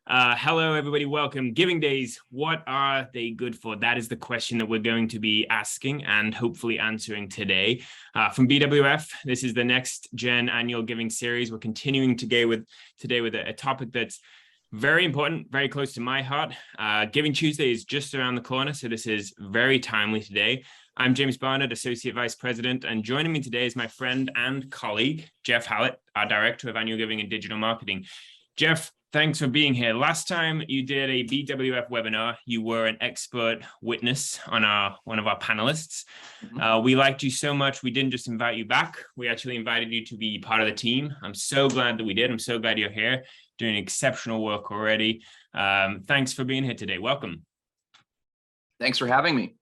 Hello, everybody. Welcome. Giving days, what are they good for? That is the question that we're going to be asking and hopefully answering today. From BWF, this is the next gen annual giving series. We're continuing today with a topic that's very important, very close to my heart. Giving Tuesday is just around the corner, so this is very timely today. I'm James Barnard, Associate Vice President, and joining me today is my friend and colleague, Jeff Hallett, our Director of Annual Giving and Digital Marketing. Jeff, thanks for being here. Last time you did a BWF webinar, you were an expert witness on one of our panelists. We liked you so much, we didn't just invite you back, we actually invited you to be part of the team. I'm so glad that we did. I'm so glad you're here, doing exceptional work already. Thanks for being here today. Welcome. Thanks for having me.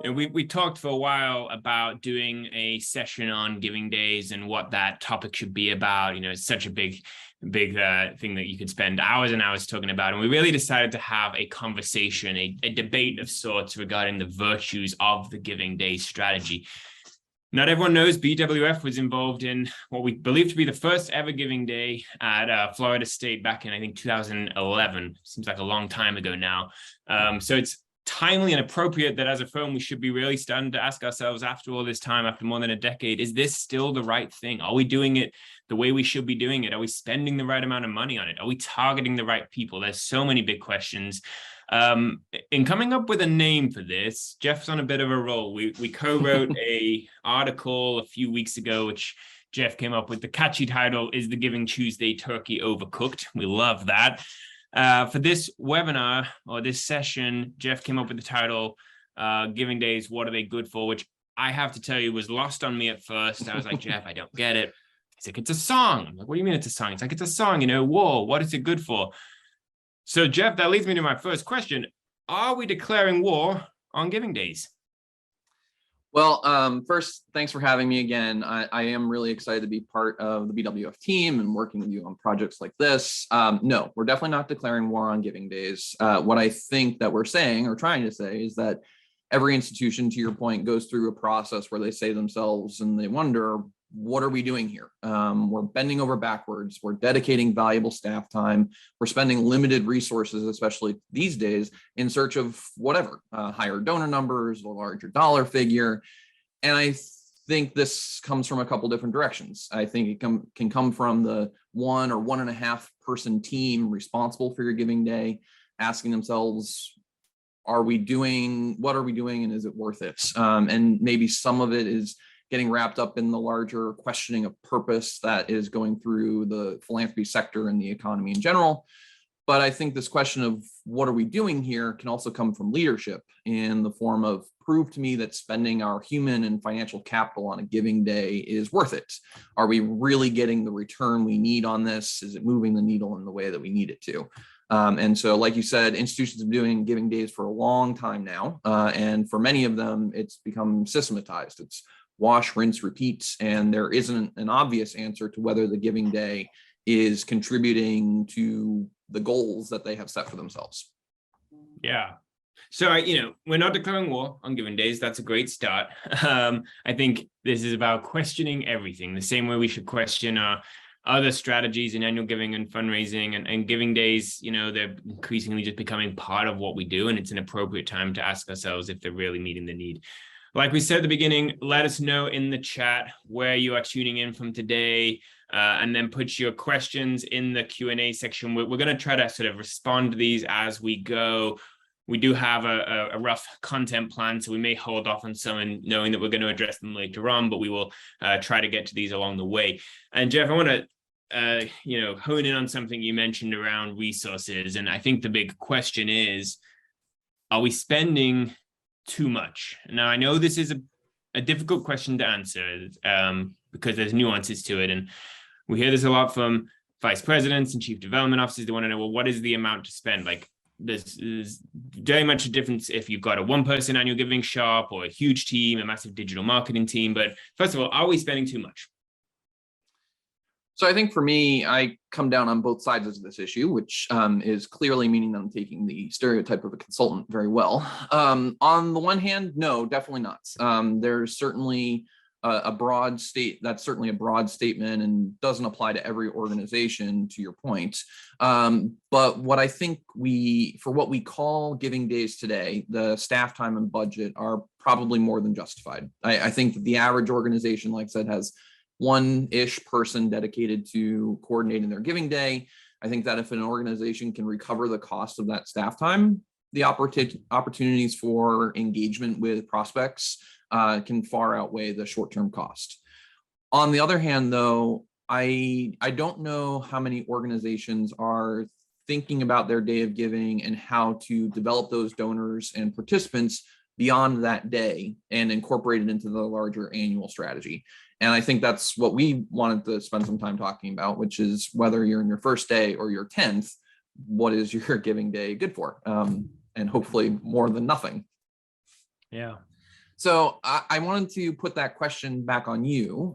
And we talked for a while about doing a session on giving days and what that topic should be about. You know, it's such a big thing that you could spend hours and hours talking about. And we really decided to have a conversation, a debate of sorts regarding the virtues of the giving day strategy. Not everyone knows BWF was involved in what we believe to be the first ever giving day at Florida State back in, I think, 2011. Seems like a long time ago now. So it's timely and appropriate that as a firm, we should be really starting to ask ourselves after all this time, after more than a decade, is this still the right thing? Are we doing it the way we should be doing it? Are we spending the right amount of money on it? Are we targeting the right people? There's so many big questions. In coming up with a name for this, Jeff's on a bit of a roll. We co-wrote a article a few weeks ago, which Jeff came up with. The catchy title is "The Giving Tuesday Turkey Overcooked." We love that. For this webinar or this session, Jeff came up with the title, Giving Days, What Are They Good For? Which I have to tell you was lost on me at first. I was like, Jeff, I don't get it. He's like, it's a song. I'm like, what do you mean it's a song? It's like, it's a song, you know, war. What is it good for? So Jeff, that leads me to my first question. Are we declaring war on giving days? Well, first, thanks for having me again. I am really excited to be part of the BWF team and working with you on projects like this. No, we're definitely not declaring war on giving days. What I think that we're saying or trying to say is that every institution, to your point, goes through a process where they say to themselves and they wonder, what are we doing here? We're bending over backwards. We're dedicating valuable staff time. We're spending limited resources, especially these days, in search of whatever, higher donor numbers, a larger dollar figure. And I think this comes from a couple different directions. I think it can come from the 1 or 1.5 person team responsible for your giving day, asking themselves, what are we doing and is it worth it? And maybe some of it is getting wrapped up in the larger questioning of purpose that is going through the philanthropy sector and the economy in general. But I think this question of what are we doing here can also come from leadership in the form of prove to me that spending our human and financial capital on a giving day is worth it. Are we really getting the return we need on this? Is it moving the needle in the way that we need it to? And so, like you said, institutions have been doing giving days for a long time now. And for many of them, it's become systematized. It's wash, rinse, repeat, and there isn't an obvious answer to whether the giving day is contributing to the goals that they have set for themselves. Yeah. So, we're not declaring war on giving days. That's a great start. I think this is about questioning everything, the same way we should question our other strategies in annual giving and fundraising and giving days. They're increasingly just becoming part of what we do, and it's an appropriate time to ask ourselves if they're really meeting the need. Like we said at the beginning, let us know in the chat where you are tuning in from today, and then put your questions in the Q&A section. We're going to try to sort of respond to these as we go. We do have a rough content plan, so we may hold off on some and knowing that we're going to address them later on, but we will try to get to these along the way. And Jeff, I want to hone in on something you mentioned around resources. And I think the big question is, are we spending too much? Now, I know this is a difficult question to answer because there's nuances to it. And we hear this a lot from vice presidents and chief development officers. They want to know, well, what is the amount to spend? Like, there's very much a difference if you've got a 1-person annual giving shop or a huge team, a massive digital marketing team. But first of all, are we spending too much? So I think for me, I come down on both sides of this issue, which is clearly meaning that I'm taking the stereotype of a consultant very well. On the one hand, no, definitely not. There's certainly a broad state. That's certainly a broad statement and doesn't apply to every organization, to your point. But what I think for what we call giving days today, the staff time and budget are probably more than justified. I think that the average organization, like I said, has one-ish person dedicated to coordinating their giving day. I think that if an organization can recover the cost of that staff time, the opportunities for engagement with prospects can far outweigh the short-term cost. On the other hand, though, I don't know how many organizations are thinking about their day of giving and how to develop those donors and participants beyond that day and incorporate it into the larger annual strategy. And I think that's what we wanted to spend some time talking about, which is whether you're in your first day or your 10th, what is your giving day good for? And hopefully more than nothing. Yeah. So I wanted to put that question back on you.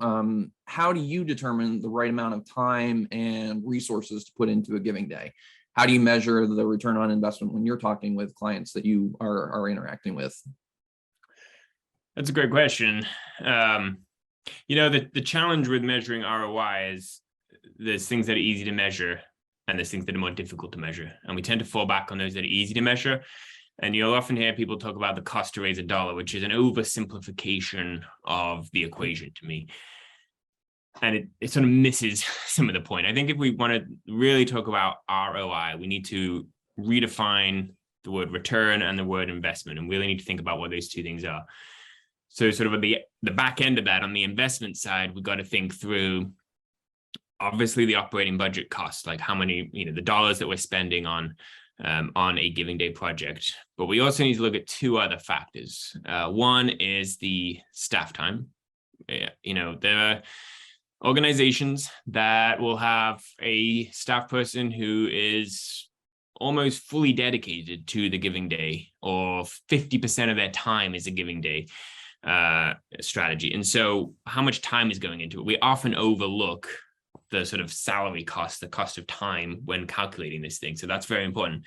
How do you determine the right amount of time and resources to put into a giving day? How do you measure the return on investment when you're talking with clients that you are interacting with? That's a great question. The challenge with measuring ROI is there's things that are easy to measure and there's things that are more difficult to measure. And we tend to fall back on those that are easy to measure. And you'll often hear people talk about the cost to raise a dollar, which is an oversimplification of the equation to me. And it sort of misses some of the point. I think if we want to really talk about ROI, we need to redefine the word return and the word investment and really need to think about what those two things are. So sort of at the back end of that, on the investment side, we've got to think through, obviously, the operating budget cost, like how many, the dollars that we're spending on a giving day project. But we also need to look at two other factors. One is the staff time. There are organizations that will have a staff person who is almost fully dedicated to the giving day, or 50% of their time is a giving day strategy. And so how much time is going into it? We often overlook the sort of salary cost, the cost of time when calculating this thing. So that's very important.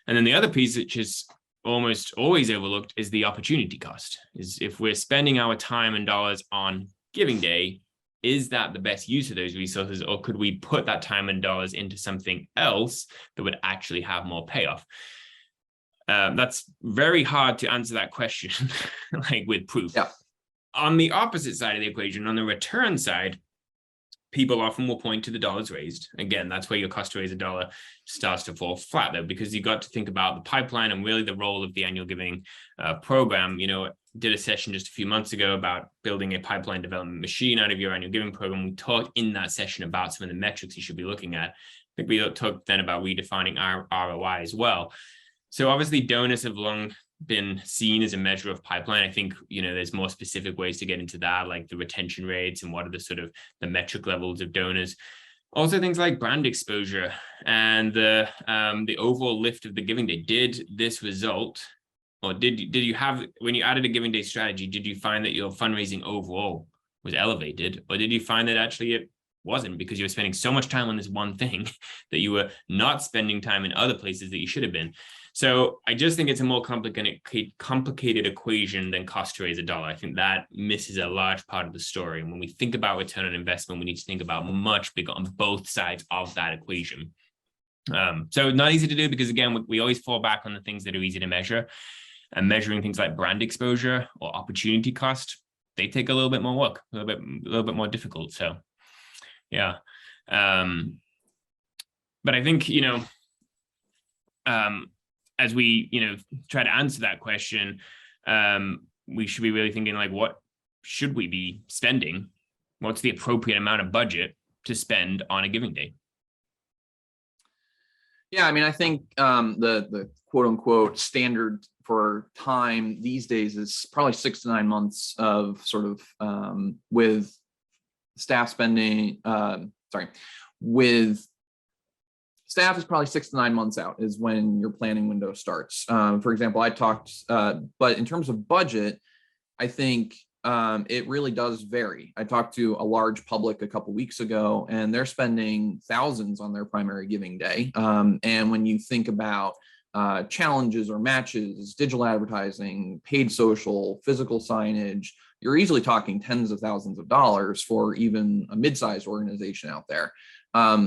And then the other piece, which is almost always overlooked, is the opportunity cost. Is if we're spending our time and dollars on giving day, is that the best use of those resources, or could we put that time and dollars into something else that would actually have more payoff? That's very hard to answer that question like with proof. Yeah. On the opposite side of the equation, on the return side, people often will point to the dollars raised. Again, that's where your cost to raise a dollar starts to fall flat, though, because you got to think about the pipeline and really the role of the annual giving program. Did a session just a few months ago about building a pipeline development machine out of your annual giving program. We talked in that session about some of the metrics you should be looking at. I think we talked then about redefining our ROI as well. So obviously donors have long been seen as a measure of pipeline. I think, there's more specific ways to get into that, like the retention rates and what are the sort of the metric levels of donors. Also things like brand exposure and the overall lift of the giving day. Did this result, or did you have, when you added a giving day strategy, did you find that your fundraising overall was elevated, or did you find that actually it wasn't, because you were spending so much time on this one thing that you were not spending time in other places that you should have been? So I just think it's a more complicated equation than cost to raise a dollar. I think that misses a large part of the story. And when we think about return on investment, we need to think about much bigger on both sides of that equation. So not easy to do, because again, we always fall back on the things that are easy to measure, and measuring things like brand exposure or opportunity cost, they take a little bit more work, a little bit more difficult. So yeah. But I think, as we, try to answer that question, we should be really thinking like, what should we be spending? What's the appropriate amount of budget to spend on a giving day? Yeah, I think the quote unquote standard for time these days is probably 6 to 9 months of sort of with staff spending, with staff is probably 6 to 9 months out is when your planning window starts. For example, but in terms of budget, I think it really does vary. I talked to a large public a couple weeks ago, and they're spending thousands on their primary giving day. And when you think about challenges or matches, digital advertising, paid social, physical signage, you're easily talking tens of thousands of dollars for even a mid-sized organization out there.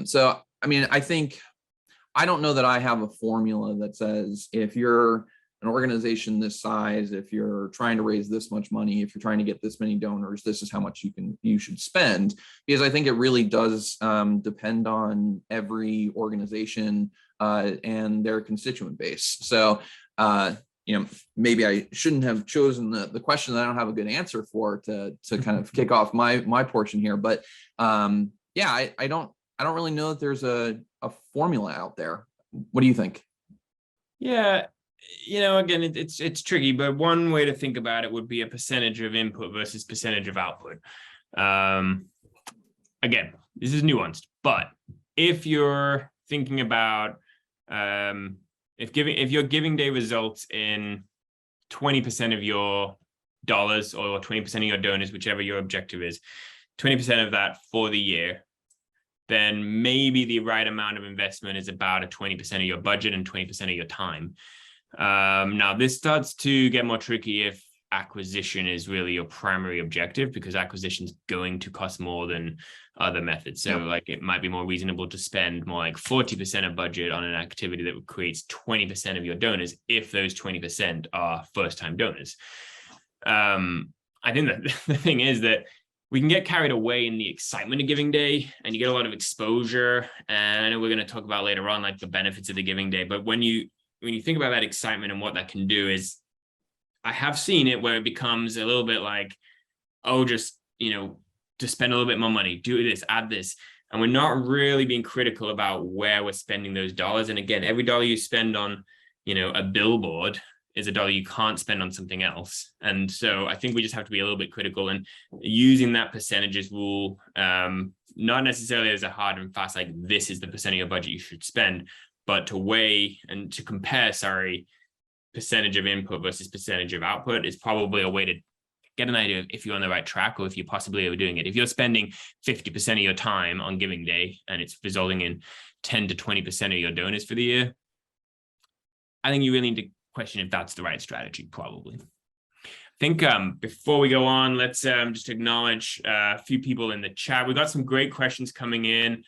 So, I mean, I don't know that I have a formula that says if you're an organization this size, if you're trying to raise this much money, if you're trying to get this many donors, this is how much you should spend, because I think it really does depend on every organization and their constituent base. So, maybe I shouldn't have chosen the question that I don't have a good answer for to kind of kick off my portion here. But I don't really know that there's a formula out there. What do you think? Yeah, again, it's tricky, but one way to think about it would be a percentage of input versus percentage of output. Again, this is nuanced, but if you're thinking about if your giving day results in 20% of your dollars or 20% of your donors, whichever your objective is, 20% of that for the year, then maybe the right amount of investment is about a 20% of your budget and 20% of your time. Now, this starts to get more tricky if acquisition is really your primary objective, because acquisition is going to cost more than other methods. So like it might be more reasonable to spend more like 40% of budget on an activity that creates 20% of your donors if those 20% are first-time donors. I think that the thing is that we can get carried away in the excitement of giving day, and you get a lot of exposure. And I know we're going to talk about later on, like the benefits of the giving day. But when you think about that excitement and what that can do, is I have seen it where it becomes a little bit like, oh, just, to spend a little bit more money, do this, add this. And we're not really being critical about where we're spending those dollars. And again, every dollar you spend on, a billboard is a dollar you can't spend on something else. And so I think we just have to be a little bit critical, and using that percentages rule, not necessarily as a hard and fast, like this is the percent of your budget you should spend, but to weigh and to compare, percentage of input versus percentage of output is probably a way to get an idea of if you're on the right track or if you possibly are doing it. If you're spending 50% of your time on giving day and it's resulting in 10 to 20% of your donors for the year, I think you really need to question if that's the right strategy, probably. I think before we go on, let's just acknowledge a few people in the chat. We've got some great questions coming in.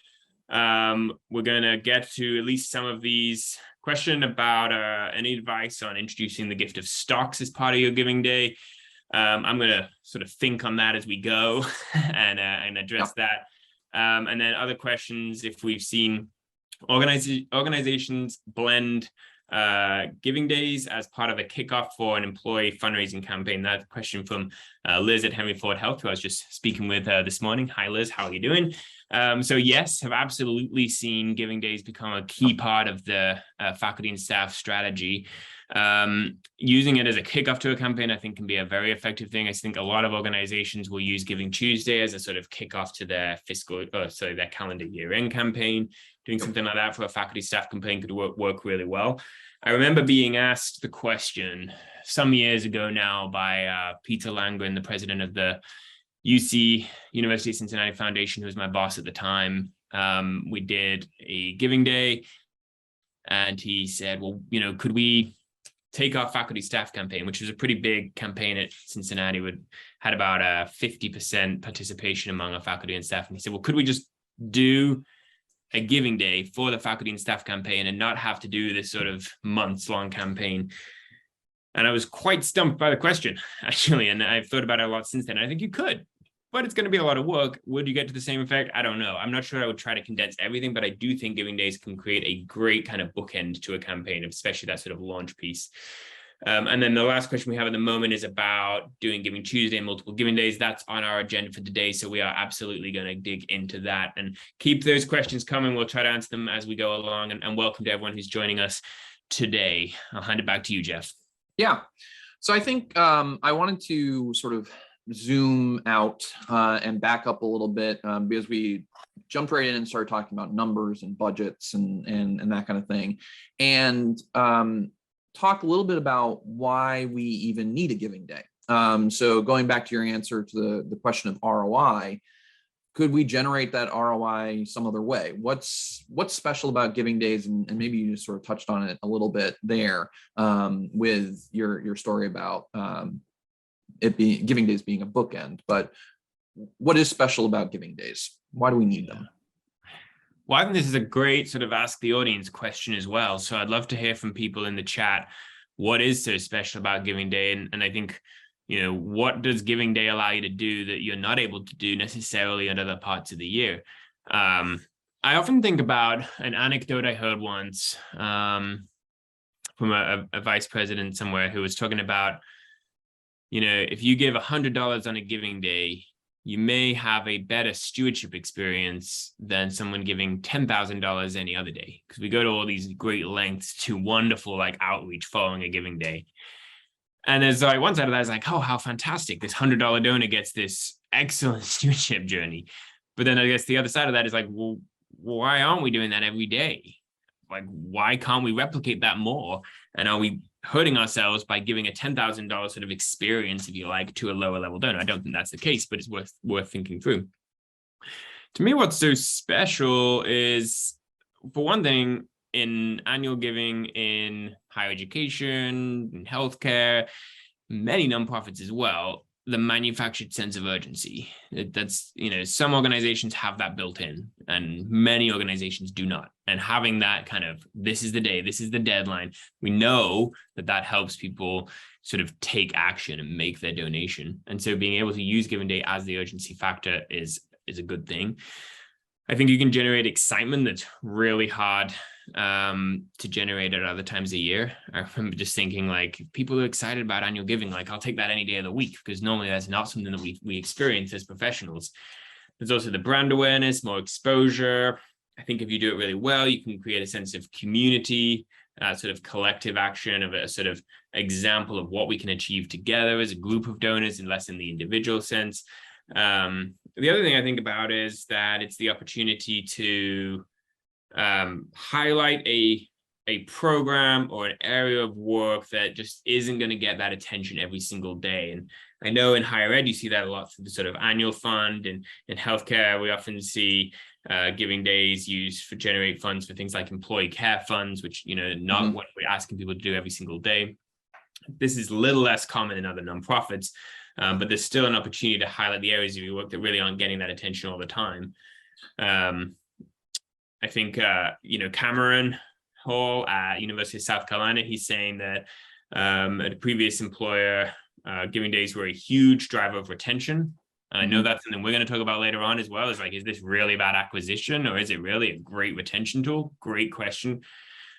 We're going to get to at least some of these. Question about any advice on introducing the gift of stocks as part of your giving day. I'm going to sort of think on that as we go and address that. And then other questions, if we've seen organizations blend giving days as part of a kickoff for an employee fundraising campaign. That question from Liz at Henry Ford Health, who I was just speaking with this morning. Hi, Liz. How are you doing? So yes, have absolutely seen giving days become a key part of the faculty and staff strategy. Using it as a kickoff to a campaign, I think, can be a very effective thing. I think a lot of organizations will use Giving Tuesday as a sort of kickoff to their their calendar year-end campaign. Doing something like that for a faculty staff campaign could work really well. I remember being asked the question some years ago now by Peter Langren, the president of the UC University of Cincinnati Foundation, who was my boss at the time. We did a giving day, and he said, well, could we take our faculty staff campaign, which was a pretty big campaign at Cincinnati, had about a 50% participation among our faculty and staff. And he said, well, could we just do a giving day for the faculty and staff campaign and not have to do this sort of months-long campaign? And I was quite stumped by the question, actually. And I've thought about it a lot since then. I think you could, but it's going to be a lot of work. Would you get to the same effect? I don't know. I'm not sure I would try to condense everything, but I do think giving days can create a great kind of bookend to a campaign, especially that sort of launch piece. And then the last question we have at the moment is about doing Giving Tuesday and multiple giving days. That's on our agenda for today. So we are absolutely going to dig into that and keep those questions coming. We'll try to answer them as we go along, and welcome to everyone who's joining us today. I'll hand it back to you, Jeff. Yeah. So I think I wanted to sort of zoom out and back up a little bit because we jumped right in and started talking about numbers and budgets and that kind of thing. And talk a little bit about why we even need a giving day. So going back to your answer to the question of ROI, could we generate that ROI some other way? What's special about giving days? And maybe you just sort of touched on it a little bit there with your story about giving days being a bookend, but what is special about giving days? Why do we need them? Well, I think this is a great sort of ask the audience question as well. So I'd love to hear from people in the chat. What is so special about Giving Day? And I think, what does Giving Day allow you to do that you're not able to do necessarily in other parts of the year? I often think about an anecdote I heard once from a vice president somewhere who was talking about, if you give $100 on a Giving Day, you may have a better stewardship experience than someone giving $10,000 any other day, because we go to all these great lengths to wonderful outreach following a Giving Day. And there's one side of that is oh, how fantastic, this $100 donor gets this excellent stewardship journey. But then I guess the other side of that is well, why aren't we doing that every day? Why can't we replicate that more? And are we hurting ourselves by giving a $10,000 sort of experience, if you like, to a lower level donor? I don't think that's the case, but it's worth thinking through. To me, what's so special is, for one thing, in annual giving, in higher education, in healthcare, many nonprofits as well, the manufactured sense of urgency. That's, some organizations have that built in and many organizations do not. And having that kind of, this is the day, this is the deadline, we know that helps people sort of take action and make their donation. And so being able to use Giving Day as the urgency factor is a good thing. I think you can generate excitement that's really hard to generate at other times of year. I remember just thinking people are excited about annual giving, I'll take that any day of the week, because normally that's not something that we experience as professionals. There's also the brand awareness, more exposure. I think if you do it really well, you can create a sense of community, sort of collective action, of a sort of example of what we can achieve together as a group of donors and less in the individual sense. The other thing I think about is that it's the opportunity to highlight a program or an area of work that just isn't going to get that attention every single day. And I know in higher ed, you see that a lot through the sort of annual fund, and in healthcare, we often see Giving Days used for generate funds for things like employee care funds, which, not what we're asking people to do every single day. This is a little less common in other nonprofits, but there's still an opportunity to highlight the areas of your work that really aren't getting that attention all the time. I think, Cameron Hall at University of South Carolina, he's saying that at a previous employer, Giving Days were a huge driver of retention. And I know that's something we're going to talk about later on as well. Is is this really about acquisition, or is it really a great retention tool? Great question,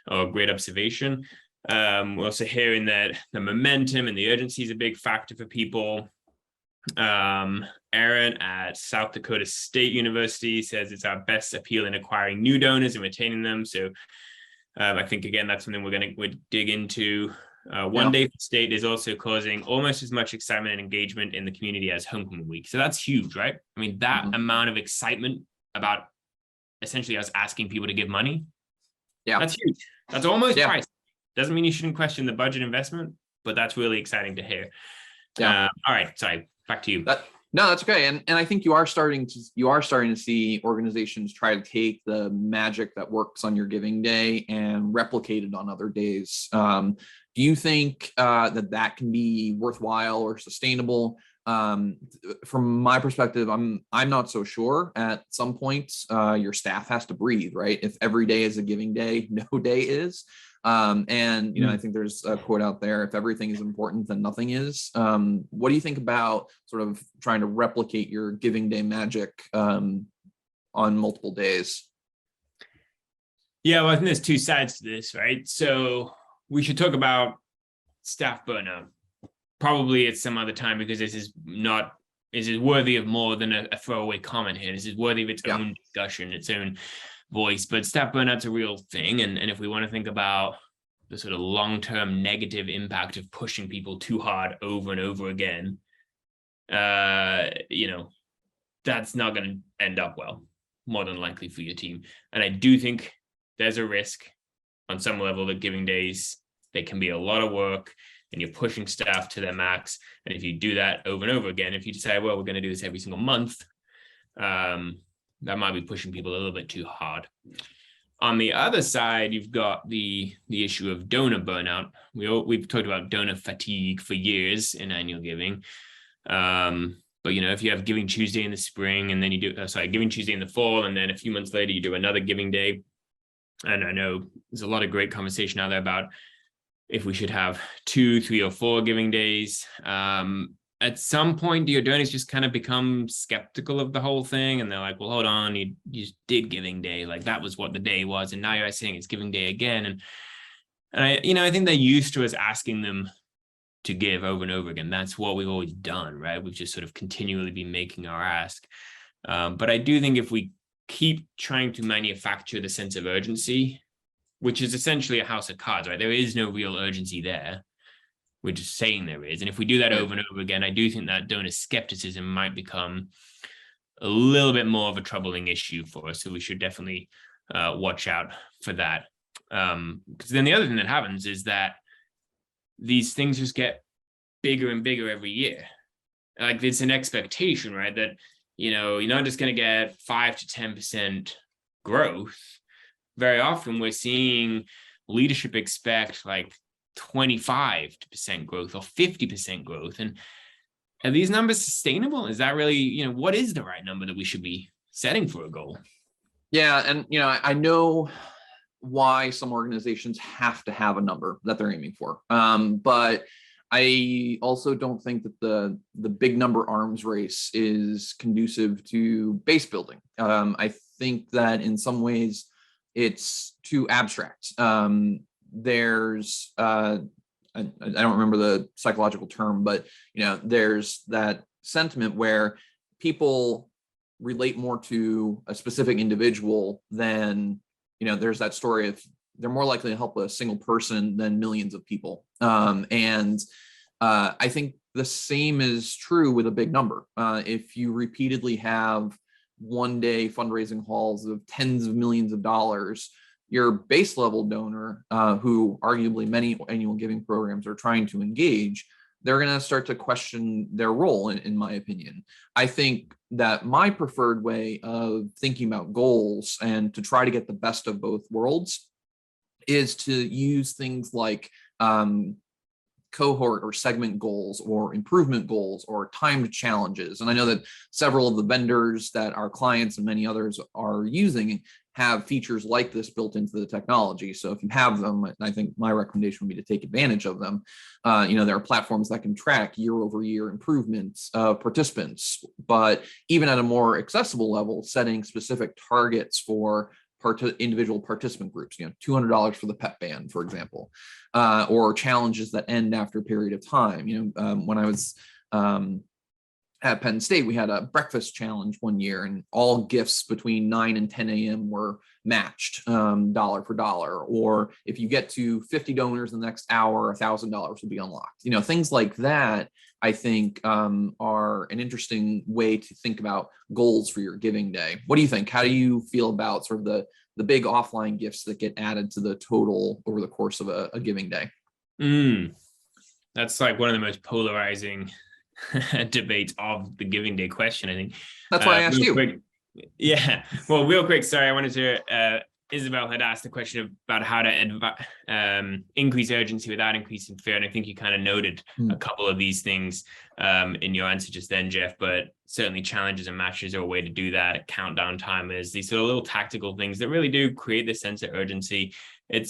or great observation. We're also hearing that the momentum and the urgency is a big factor for people. Aaron at South Dakota State University says it's our best appeal in acquiring new donors and retaining them. So I think, again, that's something we'll dig into. One Day for State is also causing almost as much excitement and engagement in the community as Homecoming Week. So that's huge, right? I mean, that amount of excitement about essentially us asking people to give money, that's huge. That's almost price. Doesn't mean you shouldn't question the budget investment, but that's really exciting to hear. All right, sorry, back to you. No, that's okay. And I think you are starting to see organizations try to take the magic that works on your Giving Day and replicate it on other days. Do you think that can be worthwhile or sustainable? From my perspective, I'm not so sure. At some points, your staff has to breathe, right? If every day is a Giving Day, no day is. I think there's a quote out there: if everything is important, then nothing is. What do you think about sort of trying to replicate your Giving Day magic on multiple days? Yeah, well, I think there's two sides to this, right? So we should talk about staff burnout. Probably at some other time, because this is worthy of more than a throwaway comment here. This is worthy of its own discussion, its own voice. But staff burnout's a real thing. And if we want to think about the sort of long-term negative impact of pushing people too hard over and over again, that's not going to end up well, more than likely, for your team. And I do think there's a risk on some level that Giving Days, they can be a lot of work and you're pushing staff to their max. And if you do that over and over again, if you decide, well, we're going to do this every single month, that might be pushing people a little bit too hard. On the other side, you've got the issue of donor burnout. We've talked about donor fatigue for years in annual giving. But if you have Giving Tuesday in the spring, and then you do Giving Tuesday in the fall, and then a few months later you do another Giving Day. And I know there's a lot of great conversation out there about if we should have 2, 3, or 4 Giving Days. At some point, do your donors just kind of become skeptical of the whole thing, and they're like, well, hold on, you just did Giving Day, like that was what the day was, and now you're saying it's Giving Day again. And I think they're used to us asking them to give over and over again. That's what we've always done, right? We've just sort of continually been making our ask. But I do think if we keep trying to manufacture the sense of urgency, which is essentially a house of cards, right? There is no real urgency there. We're just saying there is. And if we do that over and over again, I do think that donor skepticism might become a little bit more of a troubling issue for us. So we should definitely watch out for that. Because then the other thing that happens is that these things just get bigger and bigger every year. Like it's an expectation, right? That, you're not just going to get 5 to 10% growth. Very often we're seeing leadership expect like 25% growth or 50% growth. And are these numbers sustainable? Is that really, what is the right number that we should be setting for a goal? Yeah. And, I know why some organizations have to have a number that they're aiming for. But I also don't think that the big number arms race is conducive to base building. I think that in some ways it's too abstract. There's I don't remember the psychological term, but there's that sentiment where people relate more to a specific individual than, there's that story of they're more likely to help a single person than millions of people. And I think the same is true with a big number. If you repeatedly have one-day fundraising hauls of tens of millions of dollars, your base level donor, who arguably many annual giving programs are trying to engage, they're going to start to question their role, in my opinion. I think that my preferred way of thinking about goals and to try to get the best of both worlds is to use things like cohort or segment goals or improvement goals or timed challenges. And I know that several of the vendors that our clients and many others are using have features like this built into the technology. So if you have them, I think my recommendation would be to take advantage of them. There are platforms that can track year-over-year improvements of participants, but even at a more accessible level, setting specific targets for individual participant groups, $200 for the pep band, for example, or challenges that end after a period of time. When I was at Penn State, we had a breakfast challenge one year, and all gifts between 9 and 10 a.m. were matched dollar for dollar. Or if you get to 50 donors in the next hour, $1,000 will be unlocked. Things like that, I think, are an interesting way to think about goals for your giving day. What do you think? How do you feel about sort of the big offline gifts that get added to the total over the course of a giving day? That's like one of the most polarizing debates of the giving day question, I think. That's why I asked you. Quick, yeah. Well, real quick, sorry, I wanted to, Isabel had asked the question about how to increase urgency without increasing fear. And I think you kind of noted a couple of these things in your answer just then, Jeff, but certainly challenges and matches are a way to do that. Countdown timers, these sort of little tactical things that really do create this sense of urgency. It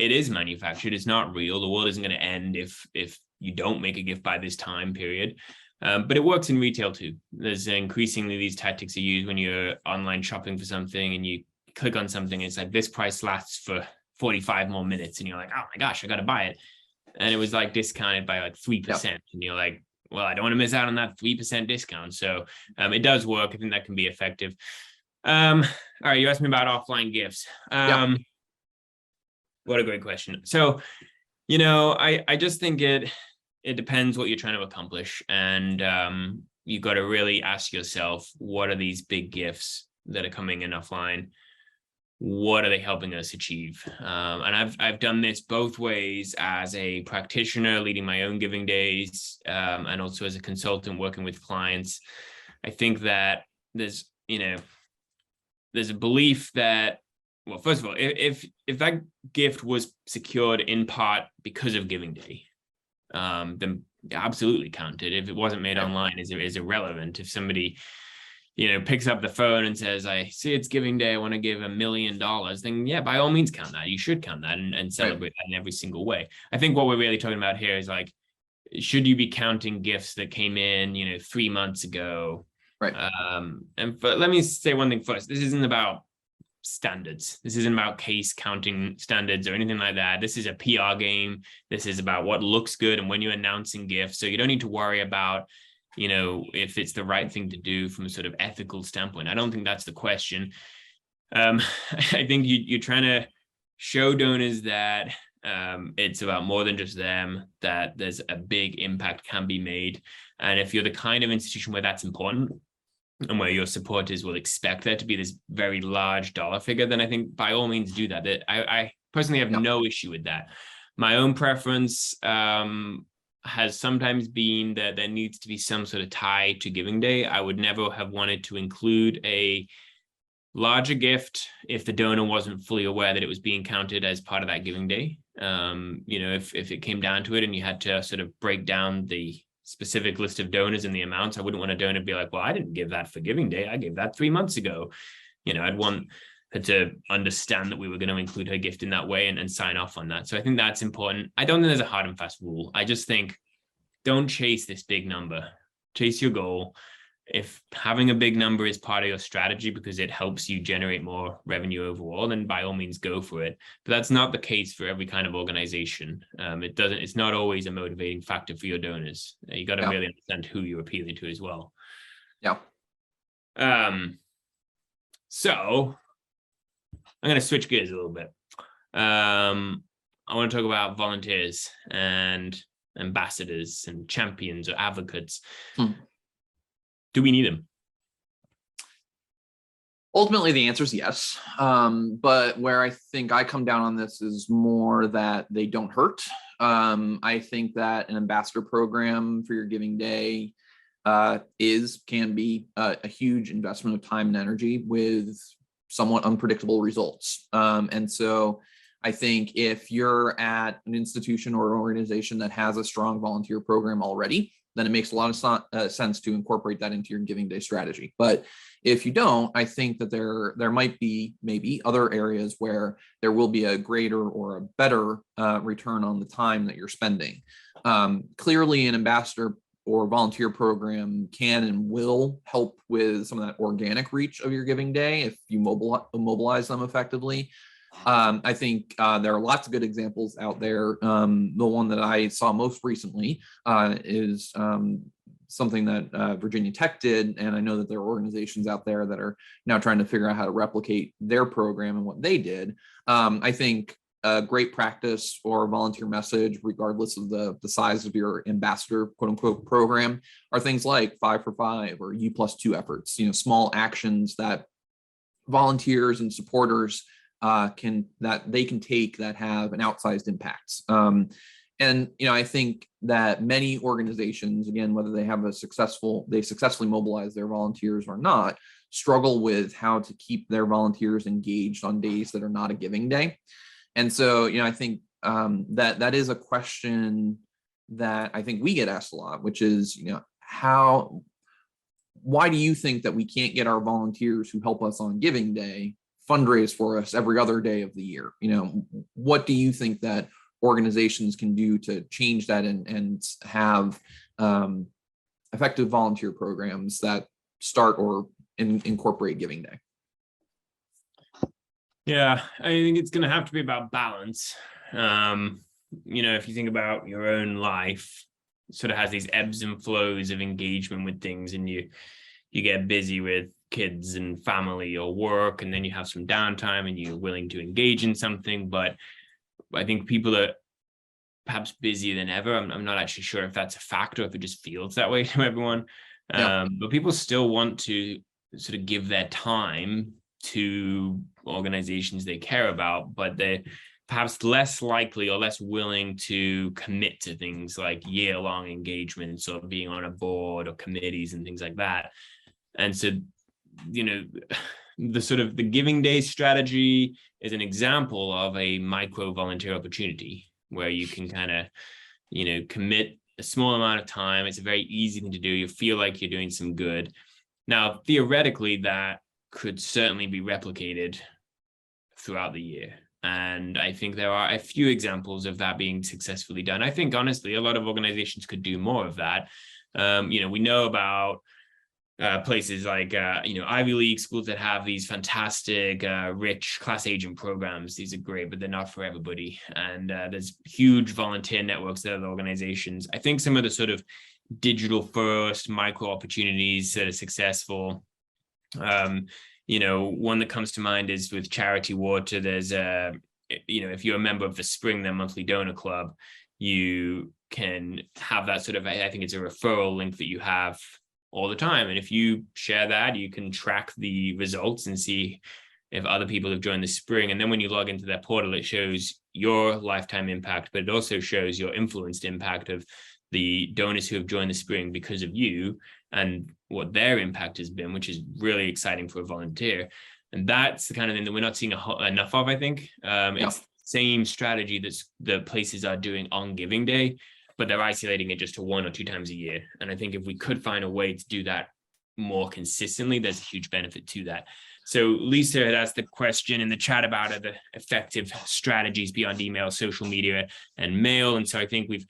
is manufactured. It's not real. The world isn't going to end if you don't make a gift by this time period. But it works in retail too. There's increasingly these tactics are used when you're online shopping for something and you click on something. And it's like, this price lasts for 45 more minutes. And you're like, oh my gosh, I got to buy it. And it was like discounted by like 3%. Yep. And you're like, well, I don't want to miss out on that 3% discount. So it does work. I think that can be effective. All right. You asked me about offline gifts. Yep. What a great question. So, I just think it depends what you're trying to accomplish. And you got to really ask yourself, what are these big gifts that are coming in offline? What are they helping us achieve? And I've done this both ways as a practitioner leading my own giving days, and also as a consultant working with clients. I think that there's a belief that, well, first of all, if that gift was secured in part because of Giving Day, then absolutely counted. If it wasn't made Right. online, is irrelevant. If somebody, picks up the phone and says, I see it's giving day, I want to give $1 million, then yeah, by all means count that. You should count that and Right. celebrate that in every single way. I think what we're really talking about here is like, should you be counting gifts that came in, 3 months ago? Right. Let me say one thing first. This isn't about standards. This isn't about case counting standards or anything like that. This is a PR game. This is about what looks good and when you're announcing gifts. So you don't need to worry about, if it's the right thing to do from a sort of ethical standpoint. I don't think that's the question. I think you're trying to show donors that it's about more than just them, that there's a big impact can be made. And if you're the kind of institution where that's important and where your supporters will expect there to be this very large dollar figure, then I think by all means do that. I personally have no issue with that. My own preference has sometimes been that there needs to be some sort of tie to Giving Day. I would never have wanted to include a larger gift if the donor wasn't fully aware that it was being counted as part of that Giving Day. If it came down to it and you had to sort of break down the specific list of donors and the amounts, I wouldn't want a donor to be like, well, I didn't give that for Giving Day. I gave that 3 months ago. I'd want her to understand that we were going to include her gift in that way and sign off on that. So I think that's important. I don't think there's a hard and fast rule. I just think don't chase this big number. Chase your goal. If having a big number is part of your strategy because it helps you generate more revenue overall, then by all means go for it. But that's not the case for every kind of organization. It's not always a motivating factor for your donors. You got to really understand who you're appealing to as well. Yeah. So I'm going to switch gears a little bit. I want to talk about volunteers and ambassadors and champions or advocates. Do we need them? Ultimately, the answer is yes. But where I think I come down on this is more that they don't hurt. I think that an ambassador program for your Giving Day can be a huge investment of time and energy with somewhat unpredictable results. And so I think if you're at an institution or an organization that has a strong volunteer program already, then it makes a lot of sense to incorporate that into your Giving Day strategy. But if you don't, I think that there might be maybe other areas where there will be a greater or a better return on the time that you're spending. Clearly, an ambassador or volunteer program can and will help with some of that organic reach of your Giving Day if you mobilize them effectively. I think there are lots of good examples out there. The one that I saw most recently is something that Virginia Tech did, and I know that there are organizations out there that are now trying to figure out how to replicate their program and what they did. I think a great practice or volunteer message, regardless of the size of your ambassador, quote unquote, program, are things like 5 for 5 or U+2 efforts, small actions that volunteers and supporters can take that have an outsized impact. And I think that many organizations, again, whether they successfully mobilize their volunteers or not, struggle with how to keep their volunteers engaged on days that are not a Giving Day. And so, I think that is a question that I think we get asked a lot, which is, why do you think that we can't get our volunteers who help us on Giving Day fundraise for us every other day of the year? What do you think that organizations can do to change that and have effective volunteer programs that start or incorporate Giving Day? Yeah, I think it's going to have to be about balance. If you think about your own life, it sort of has these ebbs and flows of engagement with things, and you get busy with kids and family or work, and then you have some downtime and you're willing to engage in something. But I think people are perhaps busier than ever. I'm not actually sure if that's a fact or if it just feels that way to everyone. But people still want to sort of give their time to organizations they care about, but they're perhaps less likely or less willing to commit to things like year-long engagements or being on a board or committees and things like that. And so, the Giving Day strategy is an example of a micro volunteer opportunity where you can kind of, commit a small amount of time. It's a very easy thing to do. You feel like you're doing some good. Now, theoretically, that could certainly be replicated throughout the year. And I think there are a few examples of that being successfully done. I think, honestly, a lot of organizations could do more of that. We know about places like, Ivy League schools that have these fantastic, rich class agent programs. These are great, but they're not for everybody. And there's huge volunteer networks that other organizations. I think some of the sort of digital first micro opportunities that are successful. One that comes to mind is with Charity Water. There's if you're a member of the Spring, their monthly donor club, you can have that sort of, I think it's a referral link that you have all the time. And if you share that, you can track the results and see if other people have joined the Spring. And then when you log into their portal, it shows your lifetime impact, but it also shows your influenced impact of the donors who have joined the Spring because of you and what their impact has been, which is really exciting for a volunteer. And that's the kind of thing that we're not seeing enough of, I think. It's the same strategy that the places are doing on Giving Day, but they're isolating it just to 1 or 2 times a year. And I think if we could find a way to do that more consistently, there's a huge benefit to that. So Lisa had asked the question in the chat about the effective strategies beyond email, social media, and mail. And so I think we've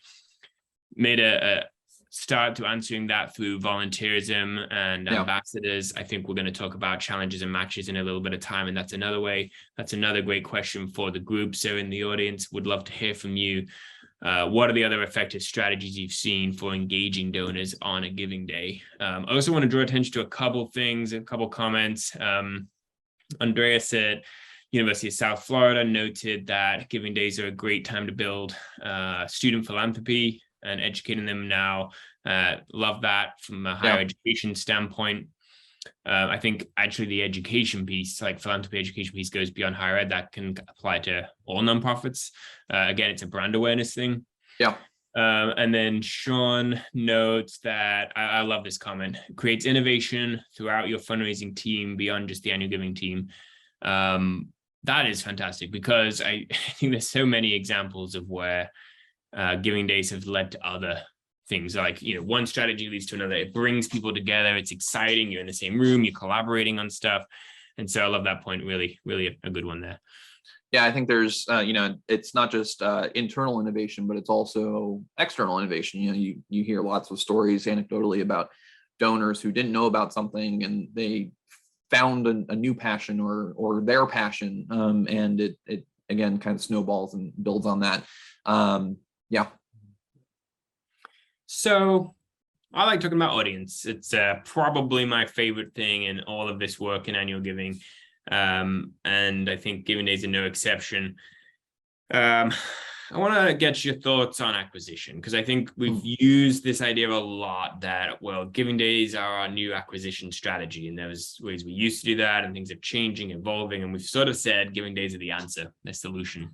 made a start to answering that through volunteerism and ambassadors. I think we're going to talk about challenges and matches in a little bit of time, and that's another way. That's another great question for the group. So in the audience, would love to hear from you. What are the other effective strategies you've seen for engaging donors on a Giving Day? I also want to draw attention to a couple things, a couple comments. Andreas at University of South Florida noted that Giving Days are a great time to build student philanthropy and educating them now. Love that from a higher education standpoint. I think actually the education piece, like philanthropy education piece, goes beyond higher ed. That can apply to all nonprofits. Again, it's a brand awareness thing. Yeah. And then Sean notes that, I love this comment, creates innovation throughout your fundraising team beyond just the annual giving team. That is fantastic, because I think there's so many examples of where Giving Days have led to other things, like, one strategy leads to another. It brings people together. It's exciting. You're in the same room, you're collaborating on stuff. And so I love that point. Really, really a good one there. Yeah, I think there's, it's not just internal innovation, but it's also external innovation. You hear lots of stories anecdotally about donors who didn't know about something and they found a new passion or their passion, and it again kind of snowballs and builds on that. Yeah. So I like talking about audience. It's probably my favorite thing in all of this work in annual giving. And I think Giving Days are no exception. I want to get your thoughts on acquisition, because I think we've used this idea a lot that, well, Giving Days are our new acquisition strategy. And there's ways we used to do that, and things are changing, evolving. And we've sort of said Giving Days are the answer, the solution.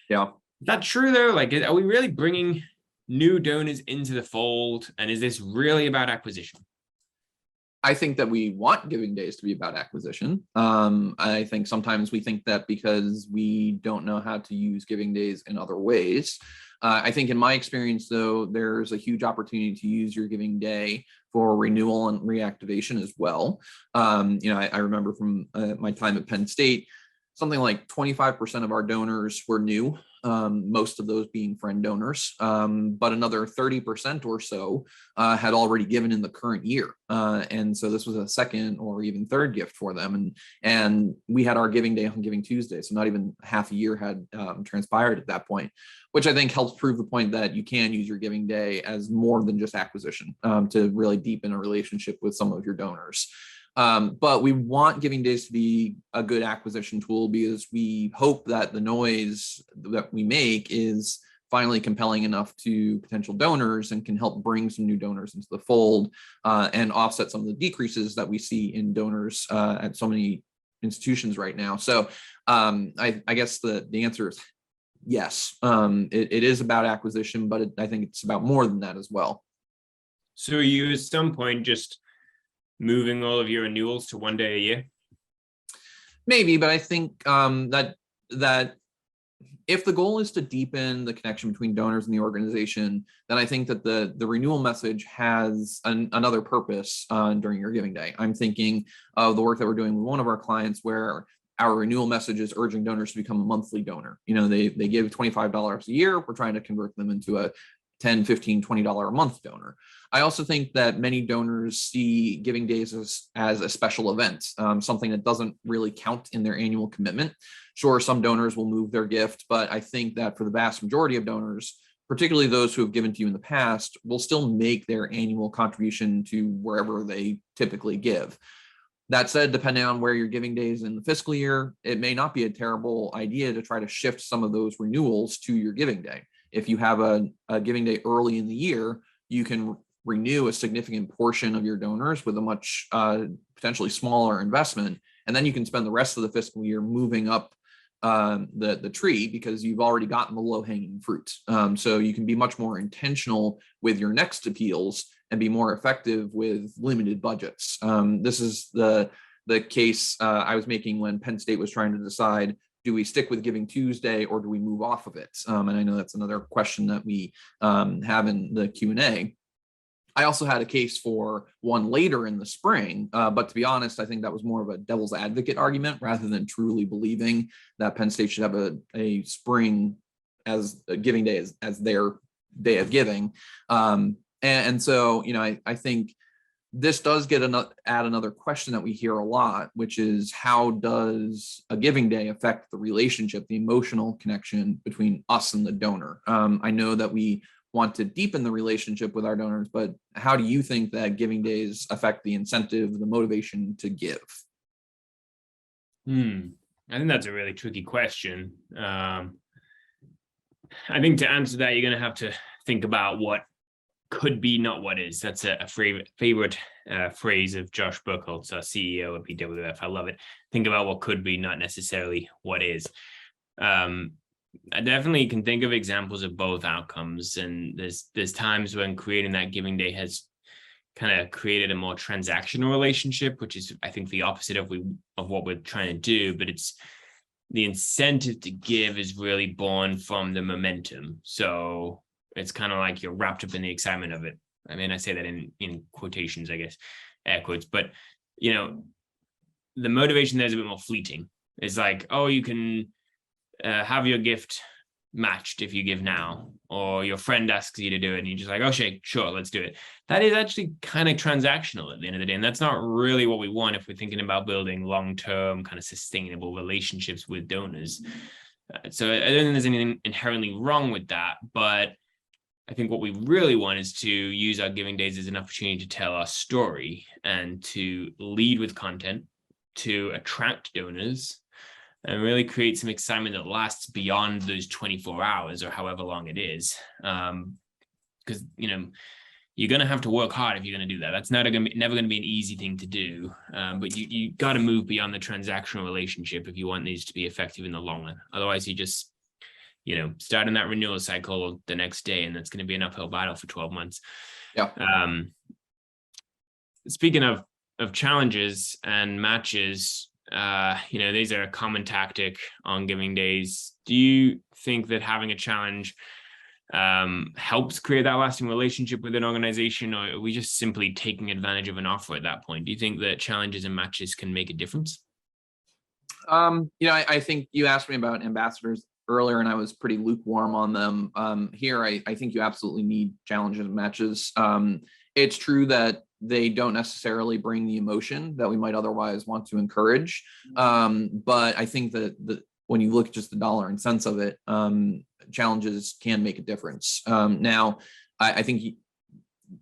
Yeah. Is that true though? Like, are we really bringing new donors into the fold? And is this really about acquisition? I think that we want Giving Days to be about acquisition. I think sometimes we think that because we don't know how to use Giving Days in other ways. I think in my experience, though, there's a huge opportunity to use your Giving Day for renewal and reactivation as well. I remember from my time at Penn State, something like 25% of our donors were new, most of those being friend donors, but another 30% or so had already given in the current year. And so this was a second or even third gift for them. And we had our Giving Day on Giving Tuesday, so not even half a year had transpired at that point, which I think helps prove the point that you can use your Giving Day as more than just acquisition to really deepen a relationship with some of your donors. But we want Giving Days to be a good acquisition tool, because we hope that the noise that we make is finally compelling enough to potential donors and can help bring some new donors into the fold and offset some of the decreases that we see in donors at so many institutions right now. So I guess the answer is yes. It is about acquisition, but I think it's about more than that as well. So you at some point just moving all of your renewals to 1 day a year? Maybe, but I think that If the goal is to deepen the connection between donors and the organization, then I think that the renewal message has another purpose during your giving day. I'm thinking of the work that we're doing with one of our clients where our renewal message is urging donors to become a monthly donor. They give $25 a year. We're trying to convert them into a $10, $15, $20 a month donor. I also think that many donors see giving days as a special event, something that doesn't really count in their annual commitment. Sure, some donors will move their gift, but I think that for the vast majority of donors, particularly those who have given to you in the past, will still make their annual contribution to wherever they typically give. That said, depending on where your giving days in the fiscal year, it may not be a terrible idea to try to shift some of those renewals to your giving day. If you have a giving day early in the year, you can renew a significant portion of your donors with a much potentially smaller investment. And then you can spend the rest of the fiscal year moving up the tree because you've already gotten the low-hanging fruit. So you can be much more intentional with your next appeals and be more effective with limited budgets. This is the case I was making when Penn State was trying to decide, do we stick with Giving Tuesday or do we move off of it? And I know that's another question that we have in the Q&A. I also had a case for one later in the spring, but to be honest, I think that was more of a devil's advocate argument rather than truly believing that Penn State should have a spring as a giving day as their day of giving. And so, I think this does add another question that we hear a lot, which is how does a giving day affect the relationship, the emotional connection between us and the donor? I know that we want to deepen the relationship with our donors, but how do you think that giving days affect the incentive, the motivation to give? I think that's a really tricky question. I think to answer that, you're going to have to think about what could be, not what is. That's a favorite phrase of Josh Buchholz, our CEO of BWF. I love it. Think about what could be, not necessarily what is. I definitely can think of examples of both outcomes, and there's times when creating that giving day has kind of created a more transactional relationship, which is, I think, the opposite of what we're trying to do. But it's the incentive to give is really born from the momentum. So it's kind of like you're wrapped up in the excitement of it. I mean, I say that in quotations, I guess, air quotes, but the motivation there is a bit more fleeting. It's like, oh, you can have your gift matched if you give now, or your friend asks you to do it and you're just like, oh, sure, let's do it. That is actually kind of transactional at the end of the day. And that's not really what we want if we're thinking about building long-term kind of sustainable relationships with donors. So I don't think there's anything inherently wrong with that, but I think what we really want is to use our giving days as an opportunity to tell our story and to lead with content, to attract donors, and really create some excitement that lasts beyond those 24 hours or however long it is. Because, you're going to have to work hard if you're going to do that. That's never going to be an easy thing to do. But you got to move beyond the transactional relationship if you want these to be effective in the long run. Otherwise, you just, starting that renewal cycle the next day, and that's going to be an uphill battle for 12 months. Yeah. Speaking of challenges and matches, these are a common tactic on giving days. Do you think that having a challenge helps create that lasting relationship with an organization, or are we just simply taking advantage of an offer at that point? Do you think that challenges and matches can make a difference? I think you asked me about ambassadors earlier, and I was pretty lukewarm on them. Here, I think you absolutely need challenges and matches. It's true that they don't necessarily bring the emotion that we might otherwise want to encourage. But I think that when you look at just the dollar and cents of it, challenges can make a difference. Now, I think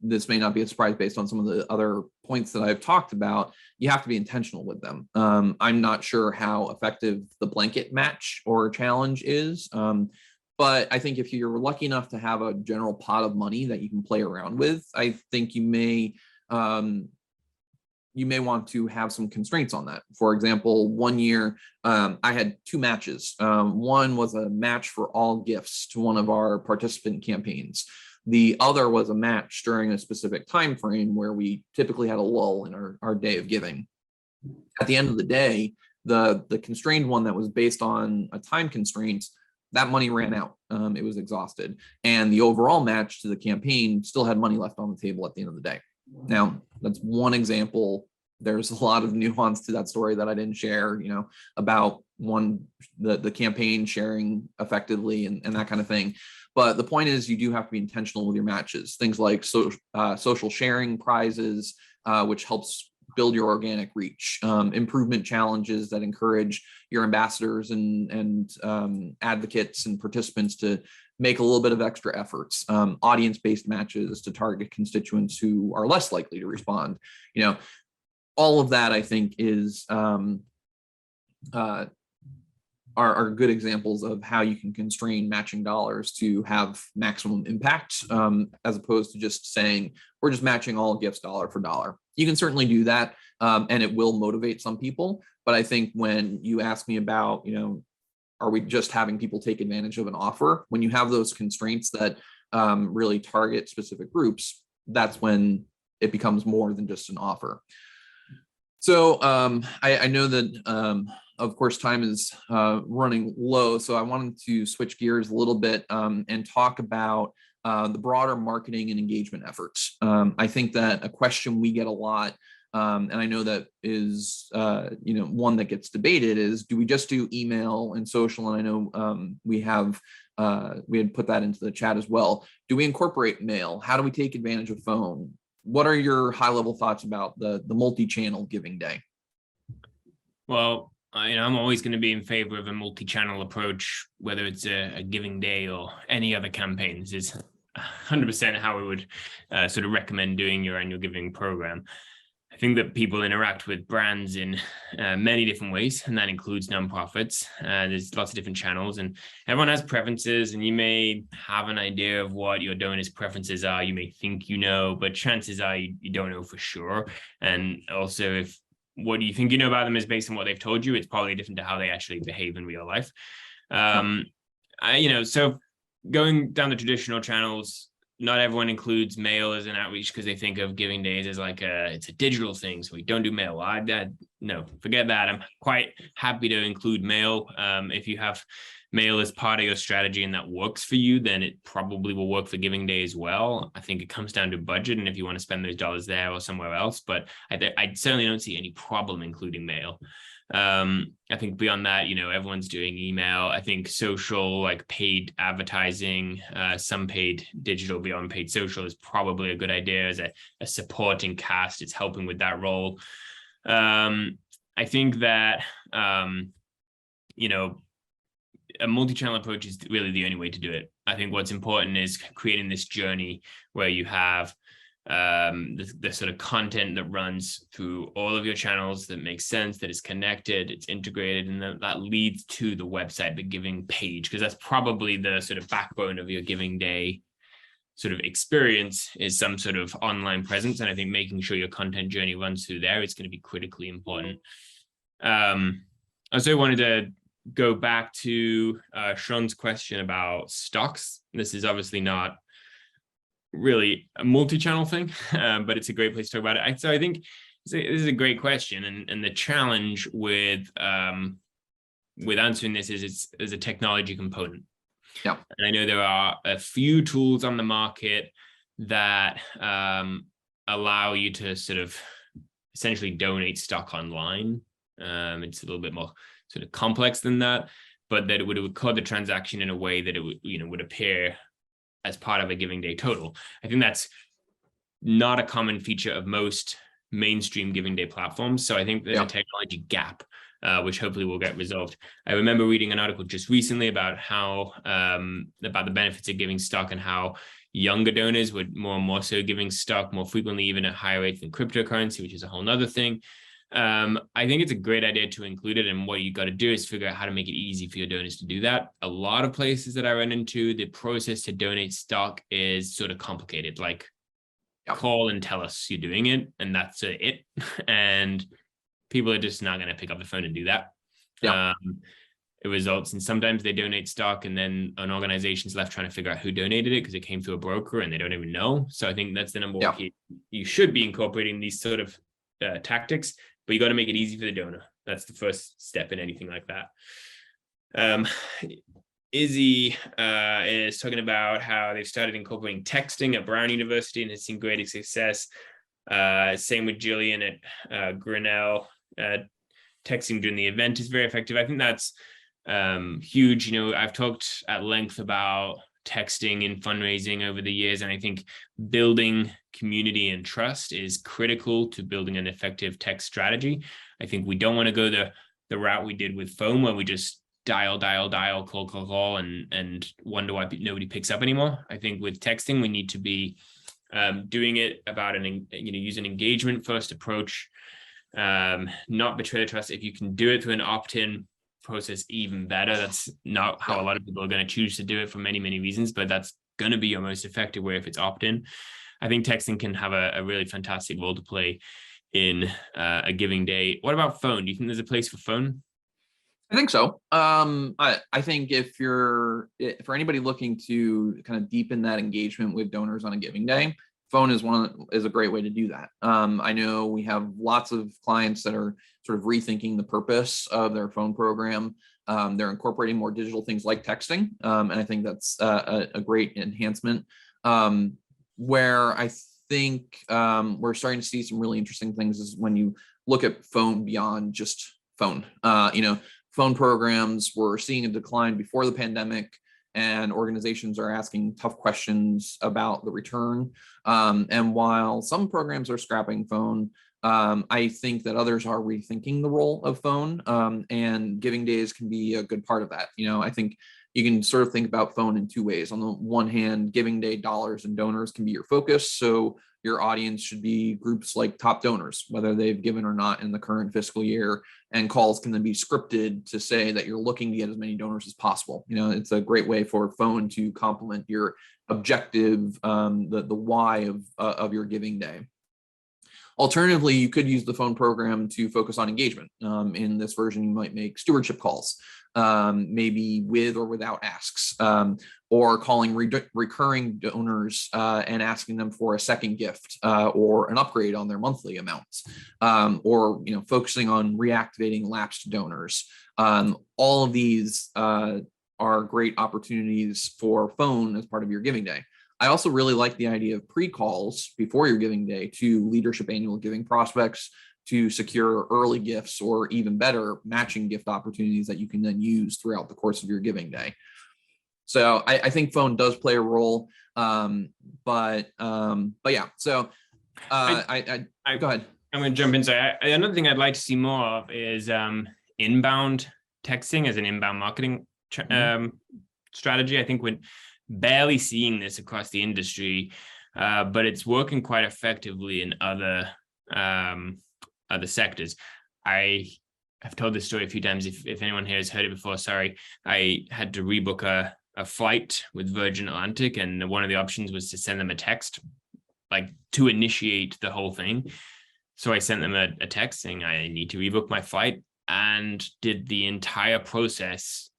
this may not be a surprise based on some of the other points that I've talked about. You have to be intentional with them. I'm not sure how effective the blanket match or challenge is. But I think if you're lucky enough to have a general pot of money that you can play around with, I think you may want to have some constraints on that. For example, one year I had two matches. One was a match for all gifts to one of our participant campaigns. The other was a match during a specific time frame where we typically had a lull in our day of giving. At the end of the day, the constrained one that was based on a time constraint, that money ran out. It was exhausted. And the overall match to the campaign still had money left on the table at the end of the day. Now, that's one example. There's a lot of nuance to that story that I didn't share, about the campaign sharing effectively and that kind of thing. But the point is, you do have to be intentional with your matches. Things like social sharing prizes, which helps build your organic reach, improvement challenges that encourage your ambassadors and advocates and participants to make a little bit of extra efforts, audience-based matches to target constituents who are less likely to respond. All of that, I think, is are good examples of how you can constrain matching dollars to have maximum impact, as opposed to just saying, we're just matching all gifts dollar for dollar. You can certainly do that, and it will motivate some people. But I think when you ask me about, are we just having people take advantage of an offer? When you have those constraints that really target specific groups, that's when it becomes more than just an offer. So I know that, of course, time is running low. So I wanted to switch gears a little bit and talk about the broader marketing and engagement efforts. I think that a question we get a lot, and I know that is one that gets debated, is do we just do email and social? And I know we had put that into the chat as well. Do we incorporate mail? How do we take advantage of phone? What are your high-level thoughts about the multi-channel giving day? Well, I'm always going to be in favor of a multi-channel approach, whether it's a giving day or any other campaigns. Is 100% how we would sort of recommend doing your annual giving program. I think that people interact with brands in many different ways, and that includes nonprofits. There's lots of different channels, and everyone has preferences, and you may have an idea of what your donors' preferences are. You may think you know, but chances are you don't know for sure. And also, if what you think you know about them is based on what they've told you, it's probably different to how they actually behave in real life. So going down the traditional channels, not everyone includes mail as an outreach because they think of giving days as like it's a digital thing, so we don't do mail. No, forget that. I'm quite happy to include mail. If you have mail as part of your strategy and that works for you, then it probably will work for giving day as well. I think it comes down to budget and if you want to spend those dollars there or somewhere else, but I certainly don't see any problem including mail. I think beyond that, everyone's doing email. I think social, like paid advertising, some paid digital beyond paid social is probably a good idea as a supporting cast. It's helping with that role. I think that, a multi-channel approach is really the only way to do it. I think what's important is creating this journey where you have the sort of content that runs through all of your channels that makes sense, that is connected, it's integrated, and that leads to the website, the giving page, because that's probably the sort of backbone of your giving day sort of experience is some sort of online presence. And I think making sure your content journey runs through there is going to be critically important. I also wanted to go back to Sean's question about stocks. This is obviously not really a multi-channel thing, but it's a great place to talk about it. So I think this is a great question, and the challenge with answering this is there's a technology component. Yeah, and I know there are a few tools on the market that allow you to sort of essentially donate stock online. It's a little bit more sort of complex than that, but that it would record the transaction in a way that it would appear as part of a giving day total. I think that's not a common feature of most mainstream giving day platforms. So I think there's a technology gap, which hopefully will get resolved. I remember reading an article just recently about how about the benefits of giving stock and how younger donors would more and more so giving stock more frequently, even at higher rates than cryptocurrency, which is a whole nother thing. I think it's a great idea to include it, and what you got to do is figure out how to make it easy for your donors to do that. A lot of places that I run into, the process to donate stock is sort of complicated, like call and tell us you're doing it, and that's it. And people are just not going to pick up the phone and do that. It results in sometimes they donate stock and then an organization's left trying to figure out who donated it because it came through a broker and they don't even know. So I think that's the number one key. You should be incorporating these sort of tactics, but you got to make it easy for the donor. That's the first step in anything like that. Izzy is talking about how they've started incorporating texting at Brown University and has seen great success. Same with Jillian at Grinnell. Texting during the event is very effective. I think that's huge. You know, I've talked at length about texting in fundraising over the years, and I think building community and trust is critical to building an effective text strategy. I think we don't want to go the route we did with phone, where we just dial, call, and wonder why nobody picks up anymore. I think with texting, we need to be doing it about use an engagement first approach, not betray the trust. If you can do it through an opt-in process, even better. That's not how a lot of people are going to choose to do it for many, many reasons, but that's going to be your most effective way if it's opt-in. I think texting can have a really fantastic role to play in a giving day. What about phone? Do you think there's a place for phone? I think so. I think for anybody looking to kind of deepen that engagement with donors on a giving day, phone is a great way to do that. I know we have lots of clients that are sort of rethinking the purpose of their phone program. They're incorporating more digital things like texting, and I think that's a great enhancement. Where I think we're starting to see some really interesting things is when you look at phone beyond just phone. Phone programs were seeing a decline before the pandemic, and organizations are asking tough questions about the return. And while some programs are scrapping phone, I think that others are rethinking the role of phone, and giving days can be a good part of that. I think you can sort of think about phone in two ways. On the one hand, giving day dollars and donors can be your focus. So your audience should be groups like top donors, whether they've given or not in the current fiscal year, and calls can then be scripted to say that you're looking to get as many donors as possible. It's a great way for phone to complement your objective, the why of your giving day. Alternatively, you could use the phone program to focus on engagement. In this version, you might make stewardship calls, maybe with or without asks, or calling recurring donors and asking them for a second gift or an upgrade on their monthly amounts, or focusing on reactivating lapsed donors. All of these are great opportunities for phone as part of your giving day. I also really like the idea of pre-calls before your giving day to leadership annual giving prospects to secure early gifts, or even better, matching gift opportunities that you can then use throughout the course of your giving day. So I think phone does play a role, but yeah. So I go ahead. I'm going to jump in. So another thing I'd like to see more of is inbound texting as an inbound marketing strategy. I think we're barely seeing this across the industry, but it's working quite effectively in other sectors. I have told this story a few times. If anyone here has heard it before, sorry. I had to rebook a flight with Virgin Atlantic, and one of the options was to send them a text, like to initiate the whole thing. So I sent them a text saying I need to rebook my flight, and did the entire process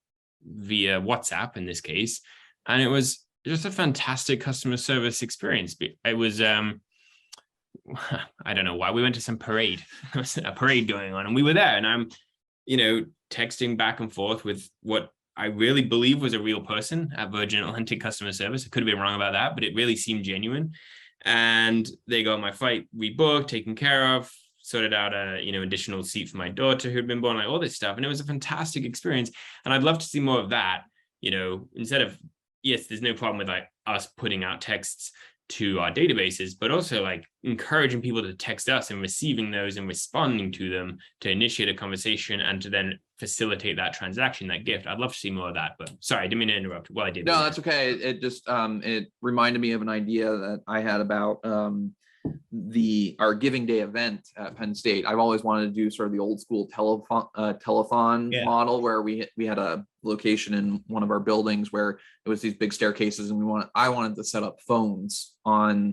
via WhatsApp in this case. And it was just a fantastic customer service experience. It was, I don't know why, we went to some parade. There was a parade going on, and we were there, and I'm, texting back and forth with what I really believe was a real person at Virgin Atlantic customer service. I could have been wrong about that, but it really seemed genuine. And they got my flight rebooked, taken care of, sorted out a additional seat for my daughter who had been born, like all this stuff. And it was a fantastic experience. And I'd love to see more of that, instead of, yes, there's no problem with like us putting out texts to our databases, but also like encouraging people to text us and receiving those and responding to them to initiate a conversation and to then facilitate that transaction, that gift. I'd love to see more of that, but sorry, I didn't mean to interrupt. Well, I did. No, that's okay. It just, it reminded me of an idea that I had about our giving day event at Penn State. I've always wanted to do sort of the old school telethon model, where we had a location in one of our buildings where it was these big staircases, and I wanted to set up phones on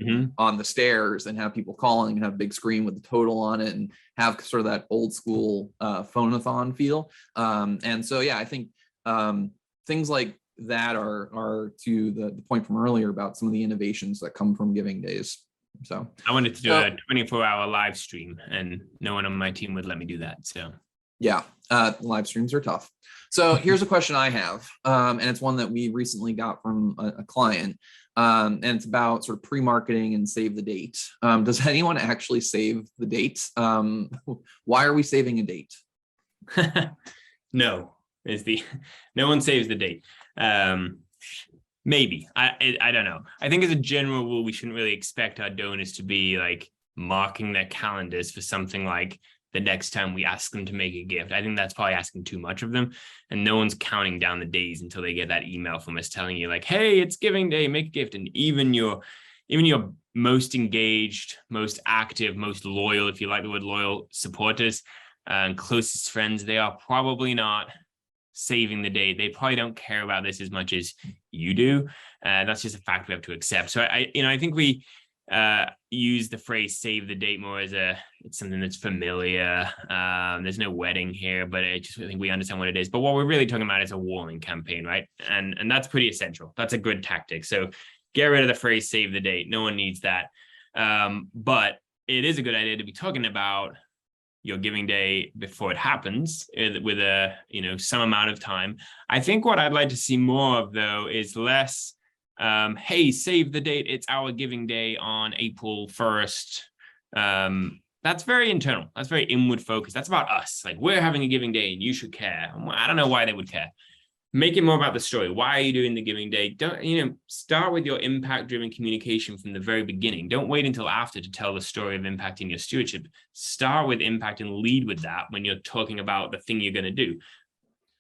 the stairs and have people calling, and have a big screen with the total on it, and have sort of that old school phone-a-thon feel. And so, yeah, I think things like that are to the point from earlier about some of the innovations that come from giving days. So I wanted to do a 24-hour live stream, and no one on my team would let me do that. So yeah, Live streams are tough. So here's a question I have, and it's one that we recently got from a client, and it's about sort of pre-marketing and save the date. Does anyone actually save the date? Why are we saving a date? No, no one saves the date. Maybe I don't know. I think as a general rule, we shouldn't really expect our donors to be like marking their calendars for something like the next time we ask them to make a gift. I think that's probably asking too much of them, and no one's counting down the days until they get that email from us telling you like, hey, it's giving day, make a gift. And even your most engaged, most active, most loyal, if you like the word loyal, supporters and closest friends, they are probably not saving the date. They probably don't care about this as much as you do. That's just a fact we have to accept. So I think we use the phrase save the date more as it's something that's familiar. There's no wedding here, but I think we understand what it is. But what we're really talking about is a warming campaign, right? And that's pretty essential. That's a good tactic. So get rid of the phrase save the date. No one needs that. But it is a good idea to be talking about your giving day before it happens with some amount of time. I think what I'd like to see more of, though, is less hey, save the date, it's our giving day on April 1st. That's very internal. That's very inward focused. That's about us. Like, we're having a giving day and you should care. I don't know why they would care. Make it more about the story. Why are you doing the giving day? Don't, start with your impact-driven communication from the very beginning. Don't wait until after to tell the story of impacting your stewardship. Start with impact and lead with that when you're talking about the thing you're going to do.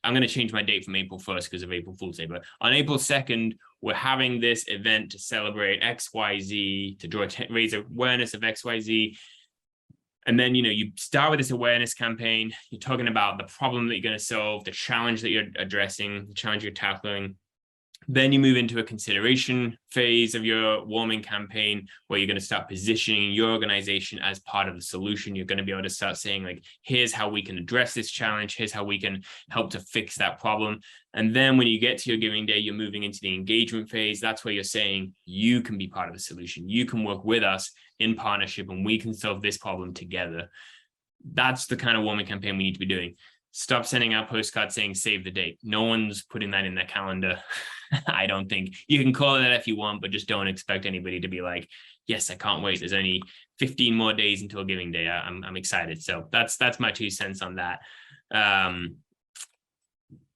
I'm going to change my date from April 1st because of April Fool's Day. But on April 2nd, we're having this event to celebrate XYZ, to raise awareness of XYZ. And then, you start with this awareness campaign. You're talking about the problem that you're going to solve, the challenge that you're addressing, the challenge you're tackling. Then you move into a consideration phase of your warming campaign, where you're going to start positioning your organization as part of the solution. You're going to be able to start saying, like, here's how we can address this challenge. Here's how we can help to fix that problem. And then when you get to your giving day, you're moving into the engagement phase. That's where you're saying you can be part of the solution. You can work with us in partnership and we can solve this problem together. That's the kind of warming campaign we need to be doing. Stop sending out postcards saying save the date. No one's putting that in their calendar. I don't think. You can call it that if you want, but just don't expect anybody to be like, yes, I can't wait. There's only 15 more days until giving day. I'm excited. So that's my 2 cents on that.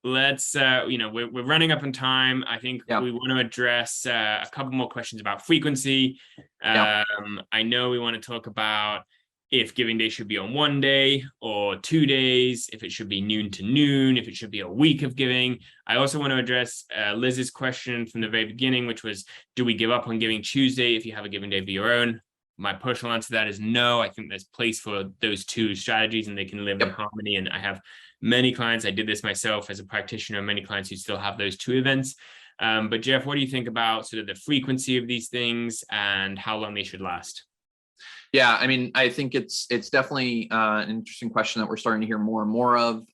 Let's we're running up on time. I think we want to address a couple more questions about frequency. I know we want to talk about if giving day should be on 1 day or 2 days, if it should be noon to noon, if it should be a week of giving. I also want to address Liz's question from the very beginning, which was, do we give up on Giving Tuesday if you have a giving day of your own? My personal answer to that is no. I think there's place for those 2 strategies and they can live in harmony. And I have many clients, I did this myself as a practitioner, many clients who still have those 2 events. But Jeff, what do you think about sort of the frequency of these things and how long they should last? Yeah, I mean, I think it's definitely an interesting question that we're starting to hear more and more of.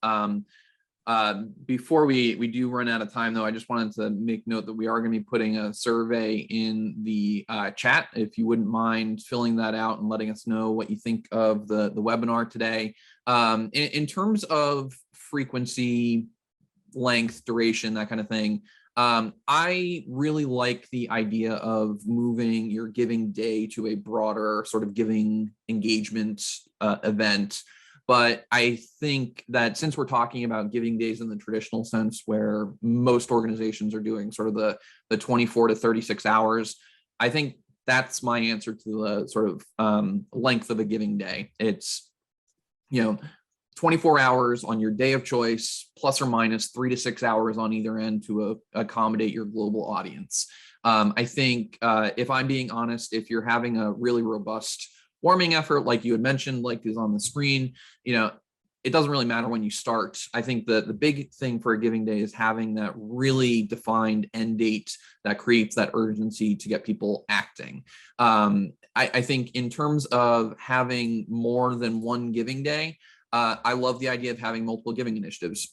Before we do run out of time, though, I just wanted to make note that we are going to be putting a survey in the chat. If you wouldn't mind filling that out and letting us know what you think of the webinar today. In terms of frequency, length, duration, that kind of thing, I really like the idea of moving your giving day to a broader sort of giving engagement event. But I think that since we're talking about giving days in the traditional sense, where most organizations are doing sort of the 24 to 36 hours, I think that's my answer to the sort of length of a giving day. It's, 24 hours on your day of choice, plus or minus 3 to 6 hours on either end to accommodate your global audience. I think if I'm being honest, if you're having a really robust warming effort, like you had mentioned, like is on the screen, it doesn't really matter when you start. I think the big thing for a giving day is having that really defined end date that creates that urgency to get people acting. I think in terms of having more than one giving day, I love the idea of having multiple giving initiatives.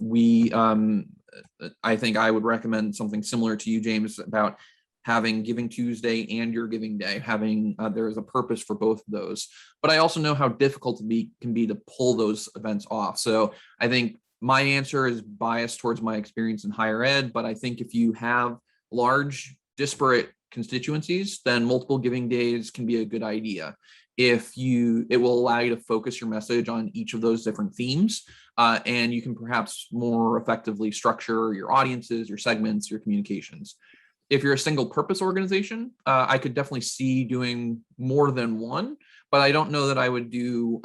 I think I would recommend something similar to you, James, about having Giving Tuesday and your giving day, having there is a purpose for both of those. But I also know how difficult it can be to pull those events off. So I think My answer is biased towards my experience in higher ed, but I think if you have large, disparate constituencies, then multiple giving days can be a good idea. It will allow you to focus your message on each of those different themes, and you can perhaps more effectively structure your audiences, your segments, your communications. If you're a single purpose organization, I could definitely see doing more than one, but I don't know that I would do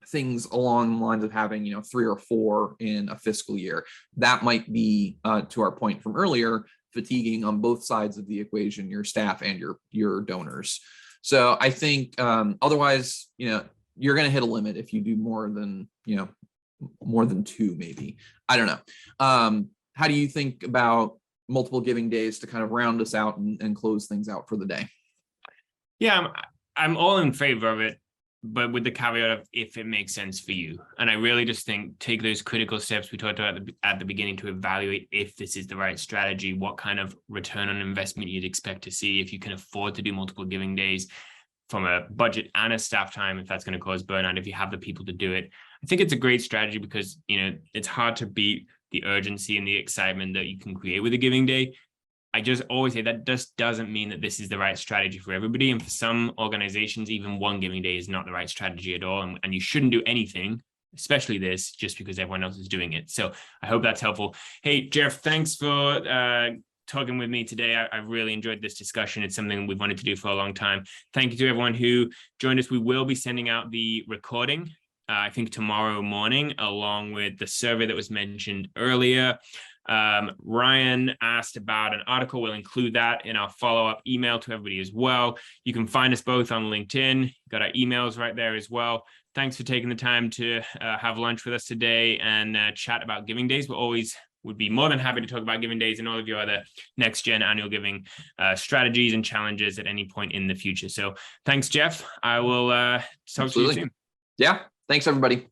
things along the lines of having 3 or 4 in a fiscal year. That might be, to our point from earlier, fatiguing on both sides of the equation, your staff and your donors. So I think otherwise, you're going to hit a limit if you do more than 2, maybe. I don't know. How do you think about multiple giving days to kind of round us out and close things out for the day? Yeah, I'm all in favor of it, but with the caveat of if it makes sense for you. And I really just think take those critical steps we talked about at the beginning to evaluate if this is the right strategy, what kind of return on investment you'd expect to see, if you can afford to do multiple giving days from a budget and a staff time, if that's going to cause burnout, if you have the people to do it. I think it's a great strategy because, it's hard to beat the urgency and the excitement that you can create with a giving day. I just always say that just doesn't mean that this is the right strategy for everybody. And for some organizations, even one giving day is not the right strategy at all. And you shouldn't do anything, especially this, just because everyone else is doing it. So I hope that's helpful. Hey, Jeff, thanks for talking with me today. I've really enjoyed this discussion. It's something we've wanted to do for a long time. Thank you to everyone who joined us. We will be sending out the recording, I think tomorrow morning, along with the survey that was mentioned earlier. Ryan asked about an article. We'll include that in our follow-up email to everybody as well. You can find us both on LinkedIn. You've got our emails right there as well. Thanks for taking the time to have lunch with us today and chat about giving days. We always would be more than happy to talk about giving days and all of your other next gen annual giving strategies and challenges at any point in the future. So thanks, Jeff. I will talk to you soon. Yeah. Thanks, everybody.